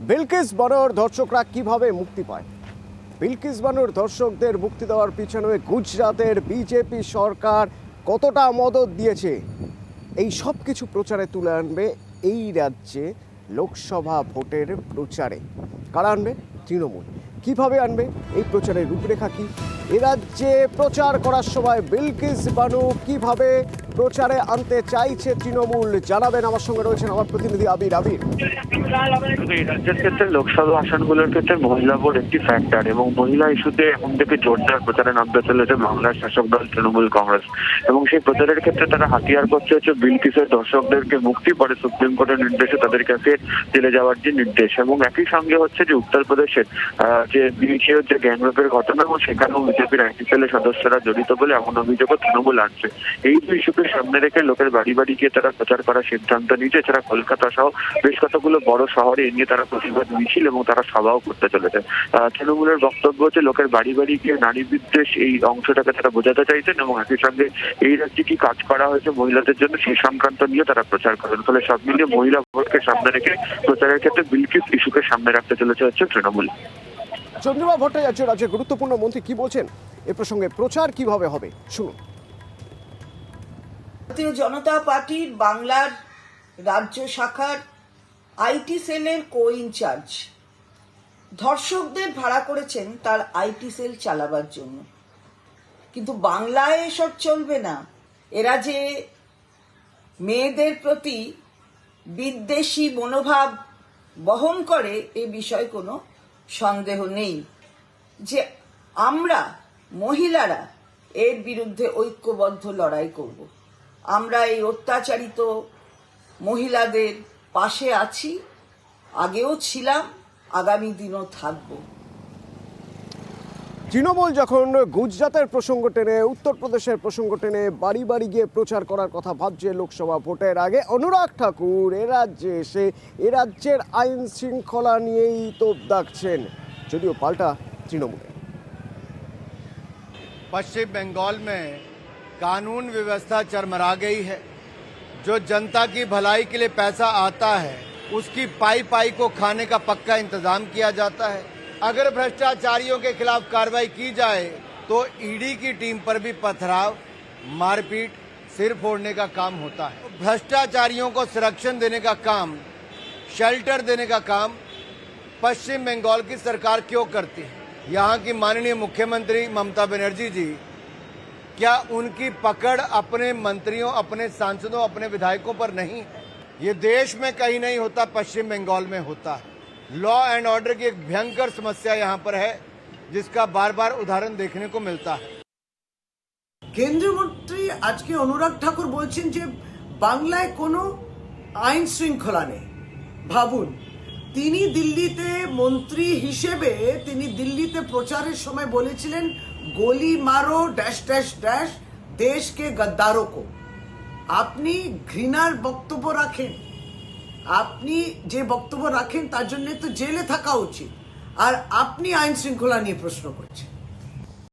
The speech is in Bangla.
বিলকিস বানোর ধর্ষকরা কিভাবে মুক্তি পায়? বিলকিস বানোর ধর্ষকদের মুক্তি দেওয়ার পিছনে গুজরাটের বিজেপি সরকার কতটা মদত দিয়েছে, এই সব কিছু প্রচারে তুলে আনবে এই রাজ্যে লোকসভা ভোটের প্রচারে। কারা আনবে? তৃণমূল। কিভাবে আনবে, এই প্রচারের রূপরেখা কি? এ রাজ্যে প্রচার করার সময় বিলকিস বানু কিভাবে প্রচারে আনতে চাইছে তৃণমূল, জানাবেন। আমার সঙ্গে রয়েছেন আমার প্রতিনিধি আবির। এই রাজ্যের ক্ষেত্রে লোকসভা আসনগুলোর ক্ষেত্রে মহিলা ভোট একটি ফ্যাক্টর, এবং মহিলা ইস্যুতে এখন থেকে জোরদার প্রচারে নামতে চলেছে বাংলার শাসক দল তৃণমূল কংগ্রেস। এবং সেই প্রচারের ক্ষেত্রে তারা হাতিয়ার করছে হচ্ছে বিলকিসের দর্শকদেরকে মুক্তি, পরে সুপ্রিম কোর্টের নির্দেশে তাদেরকে ফের জেলে যাওয়ার যে নির্দেশ, এবং একই সঙ্গে হচ্ছে যে উত্তরপ্রদেশের যে বিলকিসের যে গ্যাংরেপের ঘটনা, এবং সেখানেও বিজেপির আইটি সেলের সদস্যরা জড়িত বলে এমন অভিযোগও তৃণমূল আনছে। এই দুই ইস্যুকে সামনে রেখে লোকের বাড়ি বাড়ি গিয়ে তারা প্রচার করার সিদ্ধান্ত নিয়েছে। এছাড়া কলকাতা সহ বেশ কতগুলো বড় শহরে এ নিয়ে তারা প্রতিবাদ মিছিল এবং তারা সভাও করতে চলেছে। তৃণমূলের বক্তব্য হচ্ছে লোকের বাড়ি বাড়ি গিয়ে নারী বিদ্বেষ এই অংশটাকে তারা বোঝাতে চাইছেন, এবং একই সঙ্গে এই রাজ্যে কি কাজ করা হয়েছে মহিলাদের জন্য সেই সংক্রান্ত নিয়ে তারা প্রচার করেন। ফলে সব মিলিয়ে মহিলা ভোটকে সামনে রেখে প্রচারের ক্ষেত্রে বিলকিস ইস্যুকে সামনে রাখতে চলেছে হচ্ছে তৃণমূল। চন্দ্রিমা ভট্টাচার্য রাজ্যের গুরুত্বপূর্ণ মন্ত্রী কি বলছেন এ প্রসঙ্গে, প্রচার কিভাবে হবে শুনুন। ভারতীয় জনতা পার্টির বাংলার রাজ্য শাখার আইটি সেলের কো ইনচার্জ ধর্ষকদের ভাড়া করেছেন তার আইটি সেল চালাবার জন্য। কিন্তু বাংলায় এসব চলবে না। এরা যে মেয়েদের প্রতি বিদ্বেষী মনোভাব বহন করে এ বিষয়ে কোনো সন্দেহ নেই যে আমরা মহিলারা এর বিরুদ্ধে ঐক্যবদ্ধ লড়াই করব। আমরা এই অত্যাচারিত মহিলাদের পাশে আছি, আগেও ছিলাম, আগামী দিনও থাকব। তৃণমূল যখন গুজরাটের প্রসঙ্গ টেনে, উত্তরপ্রদেশের প্রসঙ্গ টেনে বাড়ি বাড়ি গিয়ে প্রচার করার কথা ভাবছে লোকসভা ভোটের আগে, অনুরাগ ঠাকুর এ রাজ্যে এসে এ রাজ্যের আইন শৃঙ্খলা নিয়েই তোপ দাগছেন, যদিও পাল্টা তৃণমূল। पश्चिम बंगाल में कानून व्यवस्था चरमरा गई है। जो जनता की भलाई के लिए पैसा आता है उसकी पाई पाई को खाने का पक्का इंतजाम किया जाता है। अगर भ्रष्टाचारियों के खिलाफ कार्रवाई की जाए तो ईडी की टीम पर भी पथराव, मारपीट, सिर फोड़ने का काम होता है। भ्रष्टाचारियों को संरक्षण देने का काम, शेल्टर देने का काम पश्चिम बंगाल की सरकार क्यों करती है? यहाँ की माननीय मुख्यमंत्री ममता बनर्जी जी, क्या उनकी पकड़ अपने मंत्रियों, अपने सांसदों, अपने विधायकों पर नहीं है? ये देश में कहीं नहीं होता, पश्चिम बंगाल में होता है। लॉ एंड ऑर्डर की एक भयंकर समस्या यहाँ पर है, जिसका बार बार उदाहरण देखने को मिलता है। কেন্দ্রীয় মন্ত্রী আজকে অনুরাগ ঠাকুর বলছেন যে বাংলায় কোনো আইন শৃঙ্খলা নেই। ভাবুন, তিনি দিল্লিতে মন্ত্রী হিসেবে তিনি দিল্লিতে প্রচারের সময় বলেছিলেন গোলি মারো ড্যাশ ড্যাশ ড্যাশ দেশ কে গদ্দারো কো। আপনি ঘৃণার বক্তব্য রাখেন, আপনি যে বক্তব্য রাখেন তার জন্য তো জেলে থাকা উচিত, আর আপনি আইন শৃঙ্খলা নিয়ে প্রশ্ন করছেন।